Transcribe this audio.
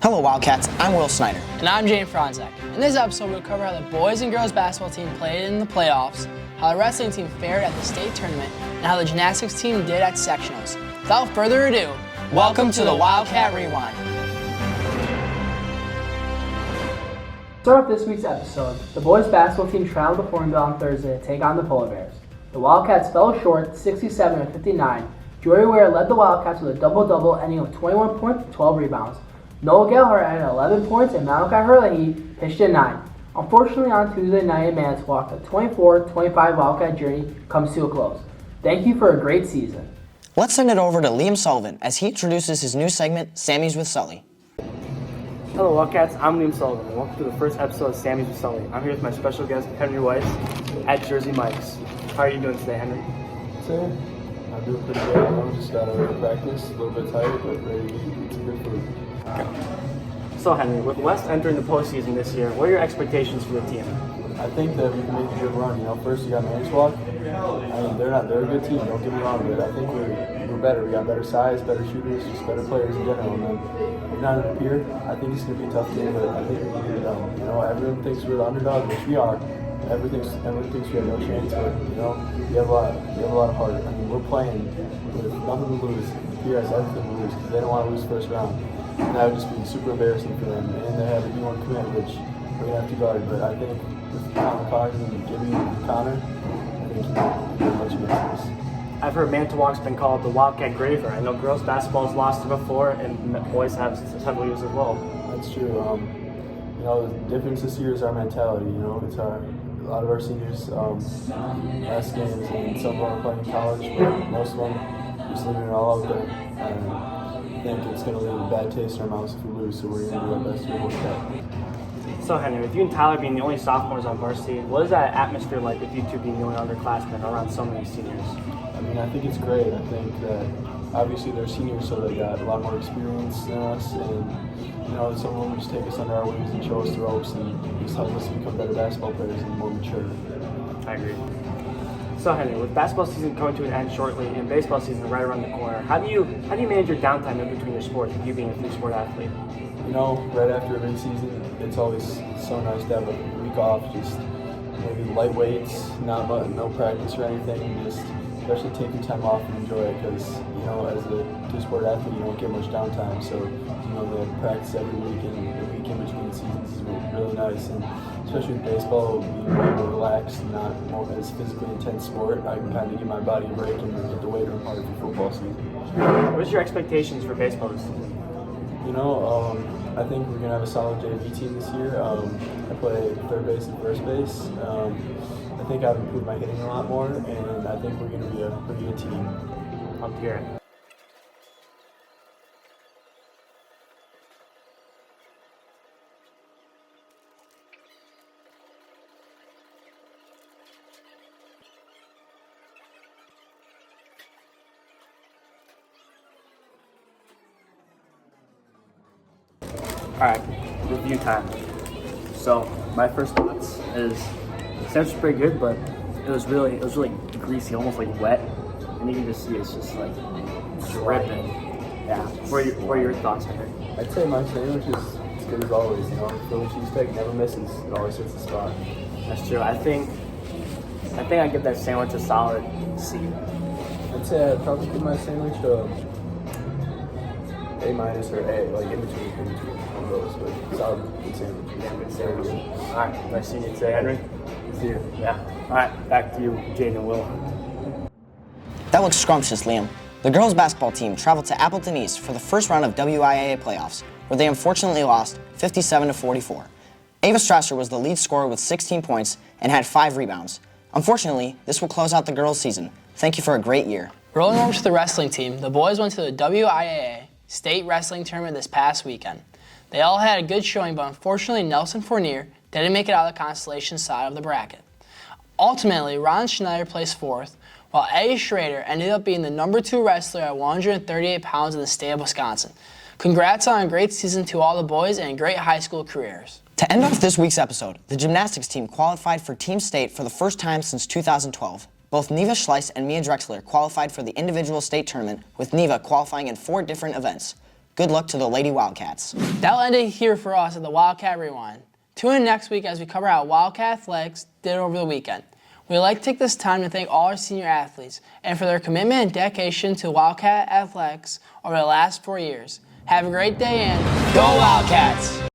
Hello Wildcats, I'm Will Snyder. And I'm Jane Franzek. In this episode, we'll cover how the boys and girls basketball team played in the playoffs, how the wrestling team fared at the state tournament, and how the gymnastics team did at sectionals. Without further ado, welcome to the Wildcat Rewind. To start off this week's episode, the boys basketball team traveled to Hornbill on Thursday to take on the Polar Bears. The Wildcats fell short 67-59. Jory Ware led the Wildcats with a double-double ending with 21 points and 12 rebounds. Noah Gallagher added 11 points and Malachi Herlihy pitched in 9. Unfortunately, on Tuesday night in Manitowoc, the 24-25 Wildcat journey comes to a close. Thank you for a great season. Let's send it over to Liam Sullivan as he introduces his new segment, Sammys with Sully. Hello Wildcats, I'm Liam Sullivan and welcome to the first episode of Sammys with Sully. I'm here with my special guest, Henry Weiss, at Jersey Mike's. How are you doing today, Henry? Today, I'm doing pretty good. I just got out of practice, a little bit tired, but ready to eat some good food. So Henry, with West entering the postseason this year, what are your expectations for the team? I think that we can make a good run. First you got Manitowoc. They're a good team. Don't get me wrong, but I think we're better. We got better size, better shooters, just better players in general. And then we're not up here. I think it's gonna be a tough game, but I think we can get it done. Everyone thinks we're the underdog, which we are. Everyone thinks we have no chance, but we have a lot of heart. We're playing with nothing to lose. Here has everything to lose because they don't want to lose first round. And that would just be super embarrassing for them. And they have a D1 commit, which we're gonna have to guard. But I think with Connor Carnes and Gibby and Connor, I think we're much against this. I've heard Manitowoc's been called the Wildcat Graveyard. I know girls basketball's lost it before, and boys have several years as well. That's true. The difference this year is our mentality. It's a lot of our seniors last games, and some of them are playing in college, but most of them just leaving it all out there. I think it's going to leave a bad taste in our mouths if we lose, so we're going to do our best to avoid that. So Henry, with you and Tyler being the only sophomores on varsity, what is that atmosphere like with you two being the only underclassmen around so many seniors? I think it's great. I think that obviously they're seniors, so they got a lot more experience than us, and some of them just take us under our wings and show us the ropes and just help us become better basketball players and more mature. I agree. So Henry, with basketball season coming to an end shortly and baseball season right around the corner, how do you manage your downtime in between your sports, with you being a three-sport athlete? Right after a big season, it's always so nice to have a week off, just maybe light weights, no practice or anything, just especially take your time off and enjoy it because, as a two-sport athlete, you don't get much downtime. So, the practice every week and the week in between seasons is really nice. And especially with baseball, being more relaxed and not more as physically intense sport, I can kind of give my body a break and get the weight room hard for football season. What are your expectations for baseball this season? I think we're going to have a solid JV team this year. I play third base and first base. I think I've improved my hitting a lot more, and I think we're going to be a pretty good team. Up to hear it. Alright, review time. So my first thoughts is the sandwich was pretty good, but it was really greasy, almost like wet. And you can just see it's just like dripping. Yeah. What are your thoughts, Henry? I'd say my sandwich is as good as always. Philly cheesesteak never misses. It always hits the spot. That's true. I think I'd give that sandwich a solid C. I'd say I'd probably give my sandwich A- or A, like in between one of those, but solid good sandwich. Yeah, good sandwich. All right, nice seeing you today, Henry. See you. Yeah. All right, back to you, Jaden and Will. That looks scrumptious, Liam. The girls basketball team traveled to Appleton East for the first round of WIAA playoffs, where they unfortunately lost 57-44. Ava Strasser was the lead scorer with 16 points and had 5 rebounds. Unfortunately, this will close out the girls' season. Thank you for a great year. Rolling over to the wrestling team, the boys went to the WIAA state wrestling tournament this past weekend. They all had a good showing, but unfortunately Nelson Fournier didn't make it out of the consolation side of the bracket. Ultimately, Ron Schneider placed 4th, while Eddie Schrader ended up being the number 2 wrestler at 138 pounds in the state of Wisconsin. Congrats on a great season to all the boys and great high school careers. To end off this week's episode, the gymnastics team qualified for Team State for the first time since 2012. Both Neva Schleiss and Mia Drexler qualified for the individual state tournament, with Neva qualifying in 4 different events. Good luck to the Lady Wildcats. That'll end it here for us at the Wildcat Rewind. Tune in next week as we cover how Wildcat Athletics did over the weekend. We'd like to take this time to thank all our senior athletes and for their commitment and dedication to Wildcat Athletics over the last 4 years. Have a great day and go Wildcats!